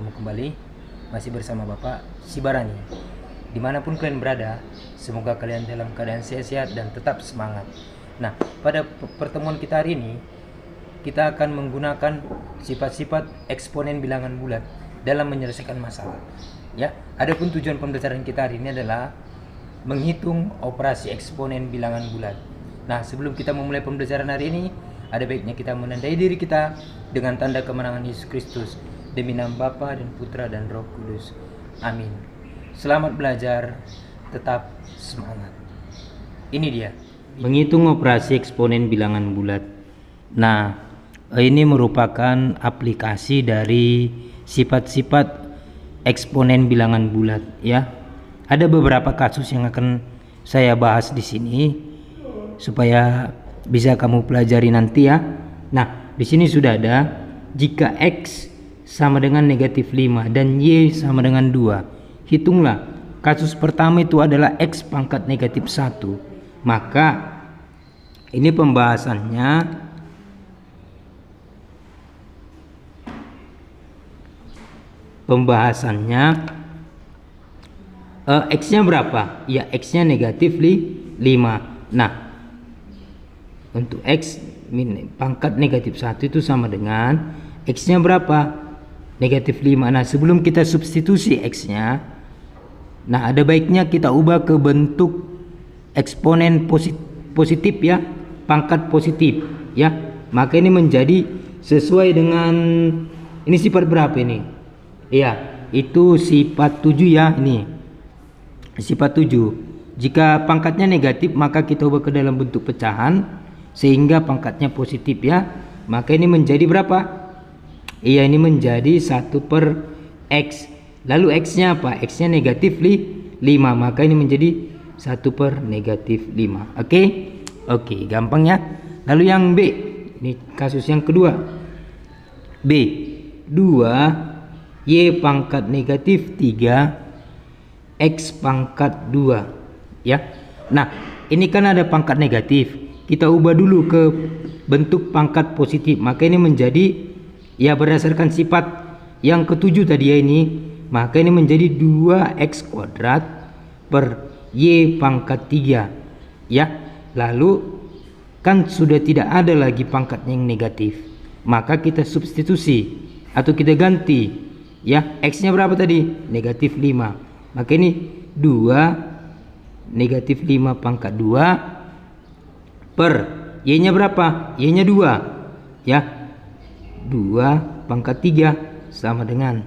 bertemu kembali masih bersama Bapak Sibarani. Dimanapun kalian berada, semoga kalian dalam keadaan sehat dan tetap semangat. Nah, pada pertemuan kita hari ini, kita akan menggunakan sifat-sifat eksponen bilangan bulat dalam menyelesaikan masalah. Ya, adapun tujuan pembelajaran kita hari ini adalah menghitung operasi eksponen bilangan bulat. Nah, sebelum kita memulai pembelajaran hari ini, ada baiknya kita menandai diri kita dengan tanda kemenangan Yesus Kristus. Demi nama Bapa dan Putra dan Roh Kudus. Amin. Selamat belajar, tetap semangat. Ini dia, menghitung operasi eksponen bilangan bulat. Nah, ini merupakan aplikasi dari sifat-sifat eksponen bilangan bulat ya. Ada beberapa kasus yang akan saya bahas di sini supaya bisa kamu pelajari nanti ya. Nah, di sini sudah ada jika X sama dengan negatif 5 dan Y sama dengan 2. Hitunglah. Kasus pertama itu adalah X pangkat negatif 1. Maka ini pembahasannya X-nya berapa? Ya, X-nya negatif 5. Nah, untuk X pangkat negatif 1 itu sama dengan X-nya berapa? Negatif 5. Nah, sebelum kita substitusi X-nya, nah ada baiknya kita ubah ke bentuk eksponen positif ya, pangkat positif ya. Maka ini menjadi sesuai dengan, ini sifat berapa ini? Iya, itu sifat 7 ya, ini sifat 7. Jika pangkatnya negatif maka kita ubah ke dalam bentuk pecahan sehingga pangkatnya positif ya. Maka ini menjadi berapa? Iya, ini menjadi 1/X. Lalu X-nya apa? X-nya negatif 5. Maka ini menjadi 1/-5. Oke, gampang ya. Lalu yang B, ini kasus yang kedua. B, 2 Y pangkat negatif 3 X pangkat 2 ya. Nah, ini kan ada pangkat negatif. Kita ubah dulu ke bentuk pangkat positif. Maka ini menjadi, ya berdasarkan sifat yang ketujuh tadi ya ini, maka ini menjadi 2x kuadrat per y pangkat 3 ya. Lalu kan sudah tidak ada lagi pangkatnya yang negatif, maka kita substitusi atau kita ganti ya. X nya berapa tadi? Negatif 5. Maka ini 2 negatif 5 pangkat 2 per y nya berapa? Y nya 2 ya. 2 pangkat 3 sama dengan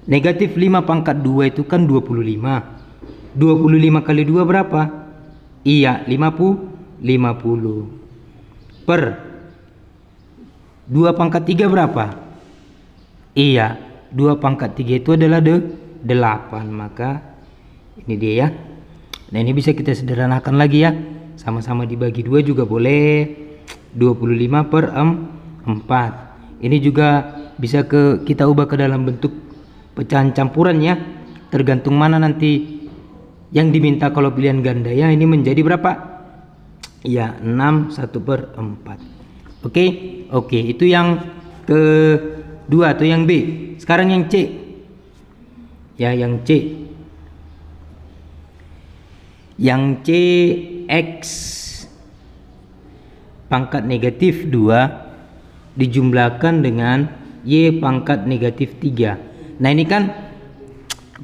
negatif 5 pangkat 2 itu kan 25. 25 kali 2 berapa? Iya, 50 per 2 pangkat 3 berapa? Iya, 2 pangkat 3 itu adalah 8. Maka ini dia ya. Nah, ini bisa kita sederhanakan lagi ya. Sama-sama dibagi 2 juga boleh. 25/4. Ini juga bisa kita ubah ke dalam bentuk pecahan campuran ya. Tergantung mana nanti yang diminta kalau pilihan ganda ya. Ini menjadi berapa? Ya, 6 1/4. Oke, itu yang kedua atau yang B. Sekarang yang C. Ya, yang C. Yang C X pangkat negatif 2 dijumlahkan dengan Y pangkat negatif 3. Nah, ini kan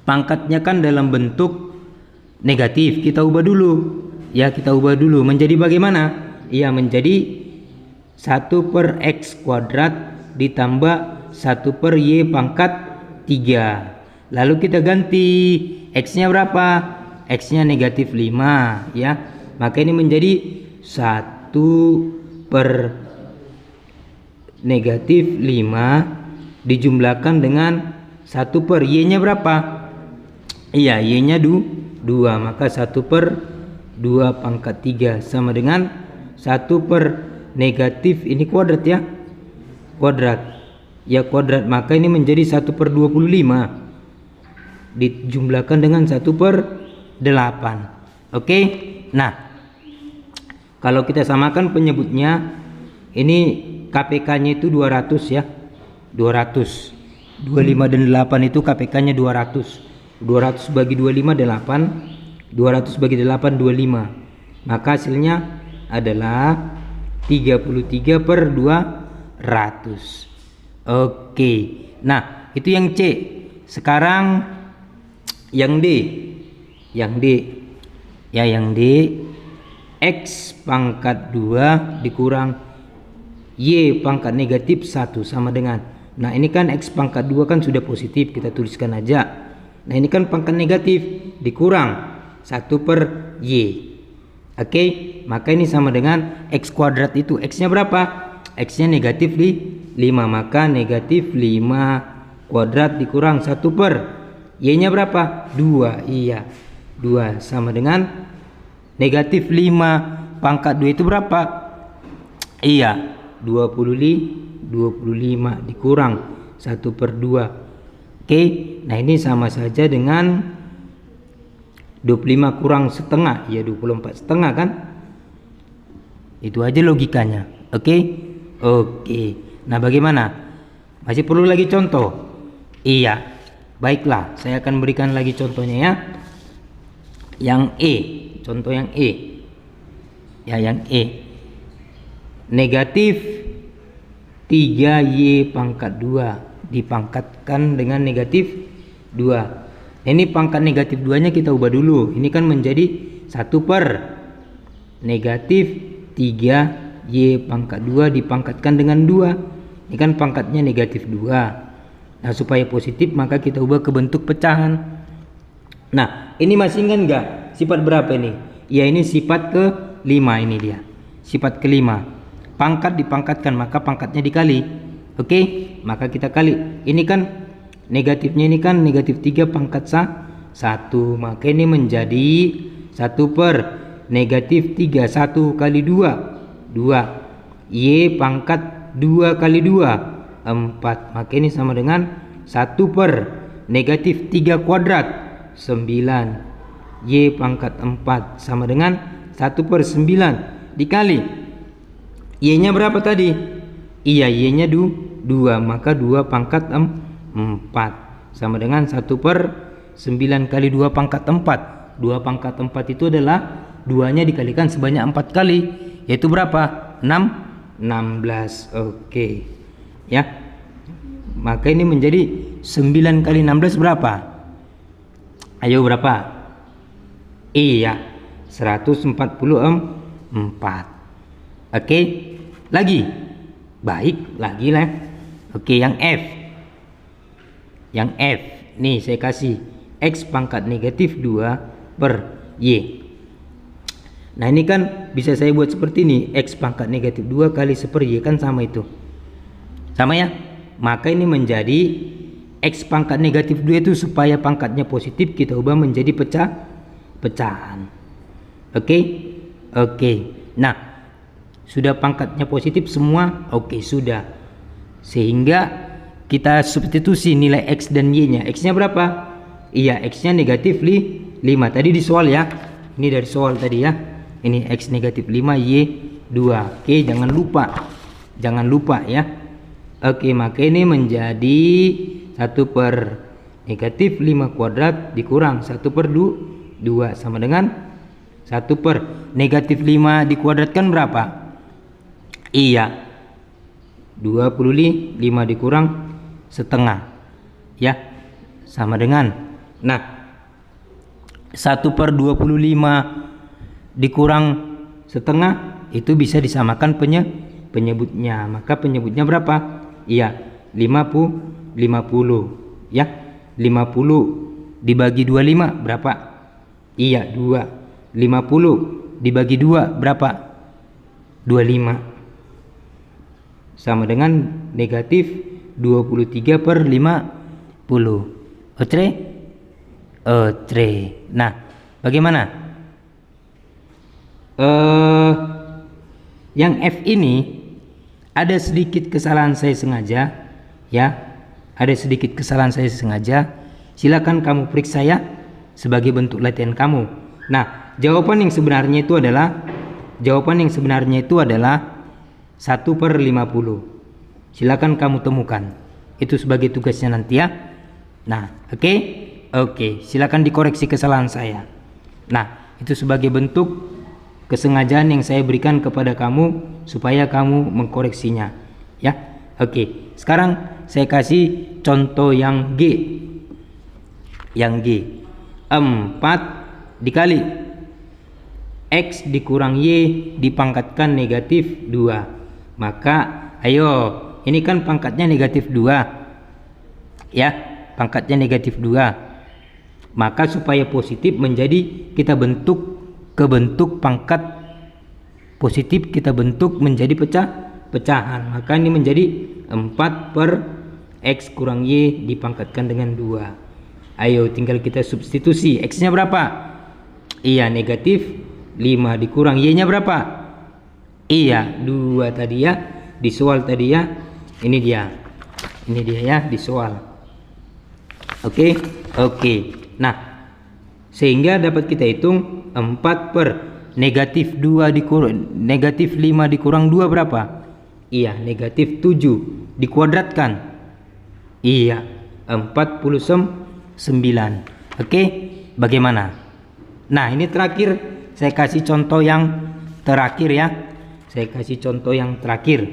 pangkatnya kan dalam bentuk negatif. Kita ubah dulu. Ya, kita ubah dulu. Menjadi bagaimana? Iya, menjadi 1/X kuadrat ditambah 1/Y pangkat 3. Lalu kita ganti. X-nya berapa? X-nya negatif 5 ya. Maka ini menjadi 1/negatif 5 dijumlahkan dengan 1/Y-nya berapa? Iya, Y-nya 2. Maka 1/2 pangkat 3 sama dengan 1/negatif ini kuadrat ya. Kuadrat. Ya, kuadrat. Maka ini menjadi 1/25 dijumlahkan dengan 1/8. Oke. Nah, kalau kita samakan penyebutnya, ini KPK-nya itu 200 ya. 200. 25 dan 8 itu KPK-nya 200. 200 bagi 25 8. 200 bagi 8 25. Maka hasilnya adalah 33 per 200. Oke. Nah, itu yang C. Sekarang yang D. Yang D. Ya, yang D, X pangkat 2 dikurang Y pangkat negatif 1 sama dengan. Nah, ini kan X pangkat 2 kan sudah positif, kita tuliskan aja. Nah, ini kan pangkat negatif dikurang 1 per Y. Oke, maka ini sama dengan X kuadrat itu. X-nya berapa? X-nya negatif 5, maka negatif 5 kuadrat dikurang 1 per Y-nya berapa? 2. Iya, 2 sama dengan negatif 5 pangkat 2 itu berapa? Iya, 25 dikurang 1 per 2. Oke, nah ini sama saja dengan 25 kurang setengah, ya 24 setengah kan? Itu aja logikanya. Oke. Nah, bagaimana? Masih perlu lagi contoh? Iya. Baiklah, saya akan berikan lagi contohnya ya. Yang E, contoh yang E. Ya, yang E. Negatif 3Y pangkat 2 dipangkatkan dengan negatif 2. Ini pangkat negatif 2 nya kita ubah dulu. Ini kan menjadi 1 per negatif 3Y pangkat 2 dipangkatkan dengan 2. Ini kan pangkatnya negatif 2. Nah, supaya positif maka kita ubah ke bentuk pecahan. Nah, ini masih ingat nggak sifat berapa ini? Ya, ini sifat ke-5 ini dia. Sifat ke-5. Pangkat dipangkatkan maka pangkatnya dikali. Oke, maka kita kali. Ini kan negatifnya, ini kan negatif 3 pangkat 1, maka ini menjadi 1 per negatif 3. 1 kali 2 Y pangkat 2 kali 2 4, maka ini sama dengan 1 per negatif 3 kuadrat 9 Y pangkat 4 sama dengan 1 per 9 dikali Y nya berapa tadi? Iya, Y nya 2, maka 2 pangkat 4 sama dengan 1 per 9 kali 2 pangkat 4. 2 pangkat 4 itu adalah 2 nya dikalikan sebanyak 4 kali, yaitu berapa? 16. Oke. Ya. Maka ini menjadi 9 kali 16 berapa? Ayo berapa? Iya, 144. Oke. Lagi. Baik, lagi lah. Oke, yang F. Yang F, nih saya kasih X pangkat negatif 2 per Y. Nah, ini kan bisa saya buat seperti ini. X pangkat negatif 2 kali 1 per Y kan sama itu. Sama ya? Maka ini menjadi X pangkat negatif 2 itu supaya pangkatnya positif kita ubah menjadi pecahan. Oke? Nah, sudah pangkatnya positif semua? Oke, sudah. Sehingga kita substitusi nilai X dan Y nya. X nya berapa? Iya, X nya negatif 5. Tadi di soal ya. Ini dari soal tadi ya. Ini X negatif 5, Y 2. Oke, jangan lupa ya. Oke, maka ini menjadi 1 per negatif 5 kuadrat dikurang 1 per 2 sama dengan 1 per negatif 5 dikuadratkan berapa? Iya, 25 dikurang setengah ya, sama dengan, nah, 1 per 25 dikurang setengah itu bisa disamakan penyebutnya. Maka penyebutnya berapa? Iya, 50 ya. 50 dibagi 25 berapa? Iya, 2. 50 dibagi 2 berapa? 25 sama dengan negatif 23 per 50. Otre? Nah, bagaimana? Yang F ini ada sedikit kesalahan saya sengaja ya. Ada sedikit kesalahan saya sengaja. Silakan kamu periksa ya sebagai bentuk latihan kamu. Nah, jawaban yang sebenarnya itu adalah 1 per 50. Silakan kamu temukan. Itu sebagai tugasnya nanti ya. Nah, oke, silakan dikoreksi kesalahan saya. Nah, itu sebagai bentuk kesengajaan yang saya berikan kepada kamu supaya kamu mengkoreksinya ya. Oke, sekarang saya kasih contoh yang G. Yang G, 4 dikali X dikurang Y dipangkatkan negatif 2. Maka ayo, ini kan pangkatnya negatif 2 ya, pangkatnya negatif 2. Maka supaya positif menjadi kita bentuk ke bentuk pangkat positif, kita bentuk menjadi pecahan. Maka ini menjadi 4 per X kurang Y dipangkatkan dengan 2. Ayo tinggal kita substitusi. X nya berapa? Iya, negatif 5 dikurang Y nya berapa? Iya, 2 tadi ya, di soal tadi ya. Ini dia ya, di soal. Oke. Nah, sehingga dapat kita hitung 4 per negatif 5 dikurang 2 berapa? Iya, negatif 7 dikuadratkan. Iya, 49. Oke, bagaimana? Nah, ini terakhir saya kasih contoh yang terakhir ya. Saya kasih contoh yang terakhir.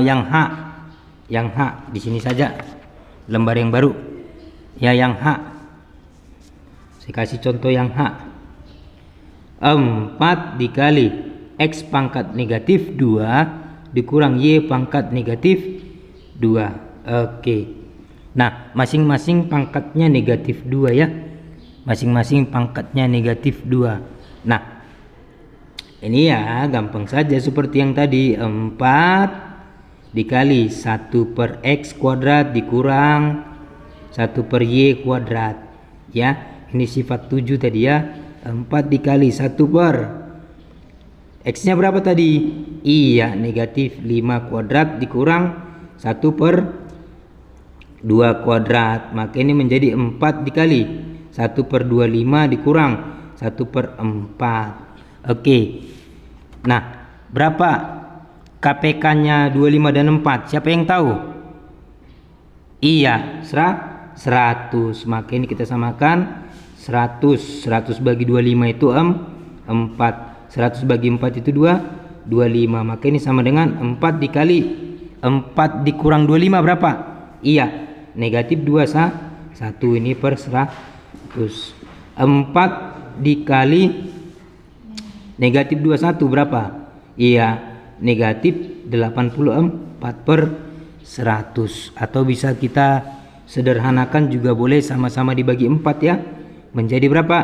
Yang H di sini saja. Lembar yang baru. Ya, yang H. Saya kasih contoh yang H. 4 dikali X pangkat negatif 2 dikurang Y pangkat negatif 2. Oke. Nah, masing-masing pangkatnya negatif 2 ya. Masing-masing pangkatnya negatif 2. Nah, ini ya gampang saja seperti yang tadi. 4 dikali 1 per X kuadrat dikurang 1 per Y kuadrat ya. Ini sifat 7 tadi ya. 4 dikali 1 per X nya berapa tadi? Iya, negatif 5 kuadrat dikurang 1 per 2 kuadrat. Maka ini menjadi 4 dikali 1 per 25 dikurang 1 per 4. Oke. Nah, berapa KPK nya 25 dan 4? Siapa yang tahu? Iya, 100. Maka ini kita samakan 100 bagi 25 itu 4. 100 bagi 4 itu 25. Maka ini sama dengan 4 dikali 4 dikurang 25 berapa? Iya, negatif 1. Ini per 100. 4 dikali negatif 21 berapa? Iya, negatif 84 per 100. Atau bisa kita sederhanakan juga boleh, sama-sama dibagi 4 ya. Menjadi berapa?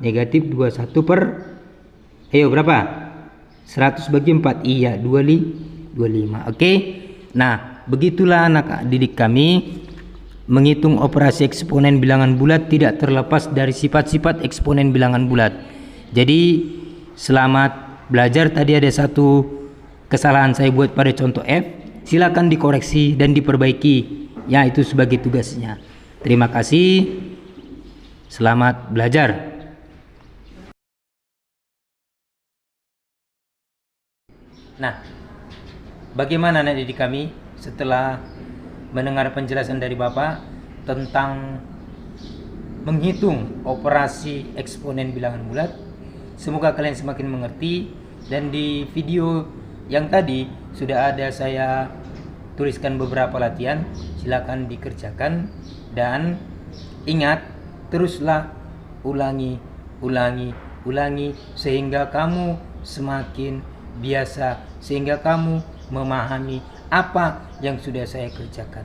Negatif 21 per, ayo berapa? 100 bagi 4. Iya, 25. Oke. Nah, begitulah anak didik kami menghitung operasi eksponen bilangan bulat tidak terlepas dari sifat-sifat eksponen bilangan bulat. Jadi selamat belajar. Tadi ada satu kesalahan saya buat pada contoh F. Silakan dikoreksi dan diperbaiki. Ya, itu sebagai tugasnya. Terima kasih. Selamat belajar. Nah, bagaimana anak didik kami setelah mendengar penjelasan dari Bapak tentang menghitung operasi eksponen bilangan bulat? Semoga kalian semakin mengerti. Dan di video yang tadi sudah ada saya tuliskan beberapa latihan. Silakan dikerjakan dan ingat, teruslah ulangi sehingga kamu semakin biasa, sehingga kamu memahami apa yang sudah saya kerjakan.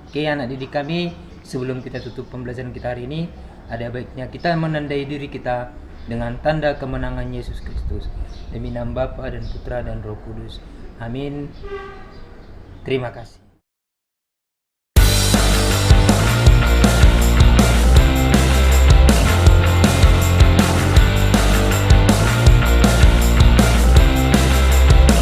Oke anak didik kami, sebelum kita tutup pembelajaran kita hari ini, ada baiknya kita menandai diri kita dengan tanda kemenangan Yesus Kristus. Demi nama Bapa dan Putra dan Roh Kudus. Amin. Terima kasih.